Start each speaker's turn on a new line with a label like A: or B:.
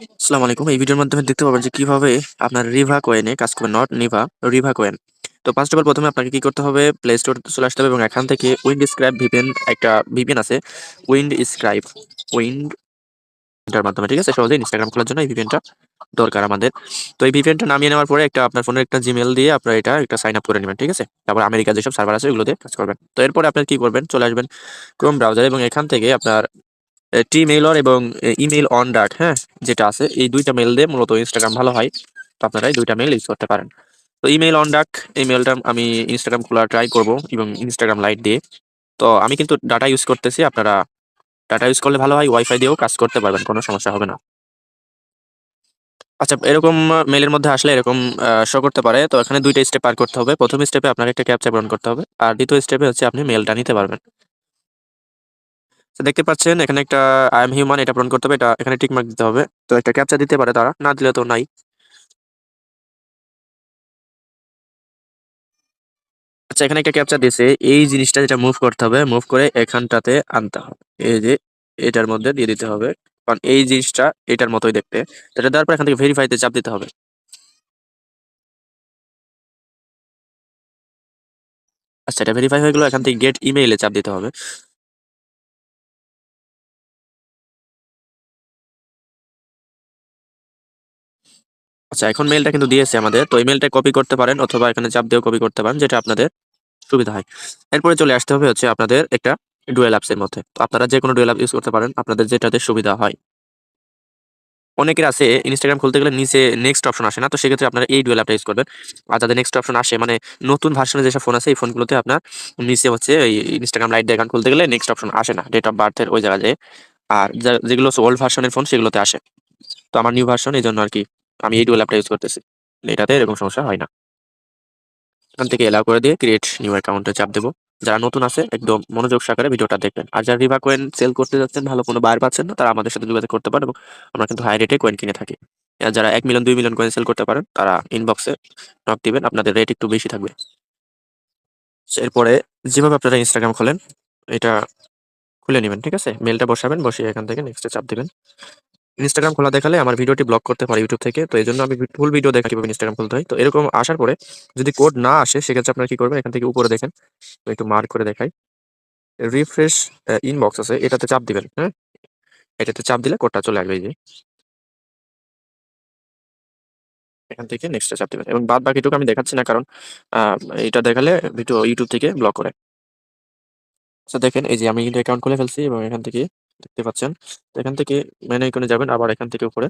A: আসসালামু আলাইকুম। এই ভিডিওর মাধ্যমে দেখতে পাবেন যে কিভাবে আপনার রিভা কয়েনে কাজ করবে, নট নিভা, রিভা কয়েন। তো ফার্স্ট অফ অল প্রথমে আপনাকে কি করতে হবে, প্লে স্টোর চলে আসতে হবে এবং এখান থেকে উইন্ড স্ক্রাইব ভিপিএন, একটা ভিপিএন আছে উইন্ড স্ক্রাইব, উইন্ড এটার মাধ্যমে, ঠিক আছে, সহজে ইনস্টাগ্রাম খোলার জন্য এই ভিপিএনটা দরকার আমাদের। তো এই ভিপিএনটা নামিয়ে নেওয়ার পরে একটা আপনার ফোনের একটা জিমেল দিয়ে আপনার এটা একটা সাইন আপ করে নেবেন, ঠিক আছে। তারপর আমেরিকা যেসব সার্ভার আছে ওগুলোতে কাজ করবেন। তো এরপরে আপনার কি করবেন, চলে আসবেন ক্রোম ব্রাউজার এবং এখান থেকে আপনার টিমেইলর এবং ইমেইল অন ডাট, হ্যাঁ, যেটা আছে এই দুইটা মেল দিয়ে মূলত ইনস্টাগ্রাম ভালো হয়। তো আপনারা এই দুইটা মেল ইউজ করতে পারেন। তো ইমেইল অন ডাক এই মেলটা আমি ইনস্টাগ্রাম খোলা ট্রাই করব এবং ইনস্টাগ্রাম লাইট দিয়ে। তো আমি কিন্তু ডাটা ইউজ করতেছি, আপনারা ডাটা ইউজ করলে ভালো হয়, ওয়াইফাই দিয়েও কাজ করতে পারবেন, কোনো সমস্যা হবে না। আচ্ছা, এরকম মেলের মধ্যে আসলে এরকম শো করতে পারে। তো এখানে দুইটা স্টেপ পার করতে হবে। প্রথম স্টেপে আপনার একটা ক্যাপচা পূরণ করতে হবে, আর দ্বিতীয় স্টেপে হচ্ছে আপনি মেলটা নিতে পারবেন। তো দেখতে পাচ্ছেন এখানে একটা আই এম হিউম্যান, এটা পূরণ করতে হবে, এটা এখানে টিক মার্ক দিতে হবে। তো একটা ক্যাপচা দিতে পারে তারা, না দিলে তো নাই। আচ্ছা, এখানে একটা ক্যাপচা দিয়েছে, এই জিনিসটা যেটা মুভ করতে হবে, মুভ করে এখানটাতে আনতে হবে, এই যে এটার মধ্যে দিয়ে দিতে হবে, কারণ এই জিনিসটা এটার মতোই দেখতে। তো এটা দেওয়ার পর এখান থেকে ভেরিফাইতে চাপ দিতে হবে। আচ্ছা, এটা ভেরিফাই হয়ে গেলো, এখান থেকে গেট ইমেইলে চাপ দিতে হবে। আচ্ছা, এখন মেলটা কিন্তু দিয়েছে আমাদের, তো ইমেলটা কপি করতে পারেন অথবা এখানে চাপ দিয়েও কপি করতে পারেন, যেটা আপনাদের সুবিধা হয়। এরপরে চলে আসতে হবে হচ্ছে আপনাদের একটা ডুয়েল অ্যাপস এর মধ্যে। তো আপনারা যে কোনো ডুয়েল অ্যাপ ইউজ করতে পারেন, আপনাদের যেটাতে সুবিধা হয়। অনেকের আছে ইনস্টাগ্রাম খুলতে গেলে নিচে নেক্সট অপশন আসে না, তো সেক্ষেত্রে আপনারা এই ডুয়েল অ্যাপটা ইউজ করবেন। আর যাদের নেক্সট অপশন আসে, মানে নতুন ভার্সনে যেসব ফোন আছে এই ফোনগুলোতে আপনার নিচে হচ্ছে এই ইনস্টাগ্রাম লাইট দিয়ে অ্যাকাউন্ট খুলতে গেলে নেক্সট অপশন আসে না, ডেট অফ বার্থের ওই জায়গায় যায়। আর যেগুলো ওল্ড ভার্সনের ফোন সেগুলোতে আসে। তো আমার নিউ ভার্সন, এই জন্য আর কি আমি এই ডুয়েল অ্যাপটা ইউজ করতেছি। এটাতে এরকম সমস্যা হয় না। এখান থেকে এলাও করে দিয়ে ক্রিয়েট নিউ অ্যাকাউন্টে চাপ দেবো। যারা নতুন আছে একদম মনোযোগ সহকারে ভিডিওটা দেখবেন। আর যারা রিভা কয়েন সেল করতে যাচ্ছেন, ভালো কোনো বায়ার পাচ্ছেন না, তারা আমাদের সাথে যোগাযোগ করতে পারেন এবং আমরা কিন্তু হাই রেটে কয়েন কিনে থাকি। আর যারা 1 মিলিয়ন 2 মিলিয়ন কয়েন সেল করতে পারেন, তারা ইনবক্সে নক দিবেন, আপনাদের রেট একটু বেশি থাকবে। এরপরে যেভাবে আপনারা ইনস্টাগ্রাম খোলেন, এটা খুলে নেবেন, ঠিক আছে। মেলটা বসাবেন, বসিয়ে এখান থেকে নেক্সটে চাপ দিবেন। ইনস্টাগ্রাম খোলা দেখালে আমার ভিডিওটি ব্লক করতে পারে ইউটিউব থেকে। তো এই জন্য আমি ফুল ভিডিও দেখা কিভাবে ইনস্টাগ্রাম খুলতে হয়। তো এরকম আসার পরে যদি কোড না আসে, সেক্ষেত্রে আপনারা কি করবেন, এখান থেকে উপরে দেখেন, আমি একটু মার্ক করে দেখাই, রিফ্রেশ ইনবক্স আছে, এটাতে চাপ দিবেন, হ্যাঁ। এটাতে চাপ দিলে কোডটা চলে আসবে, এই যে এখান থেকে নেক্সটে চাপ দিবেন এবং বাদ বাকিটুকু আমি দেখাচ্ছি না, কারণ আহ, এটা দেখালে ভিডিও ইউটিউব থেকে ব্লক করে। আচ্ছা দেখেন, এই যে আমি কিন্তু অ্যাকাউন্ট খুলে ফেলছি এবং এখান থেকে দেখতে পাচ্ছেন। তো এখান থেকে মেনু আইকনে যাবেন, আবার এখান থেকে উপরে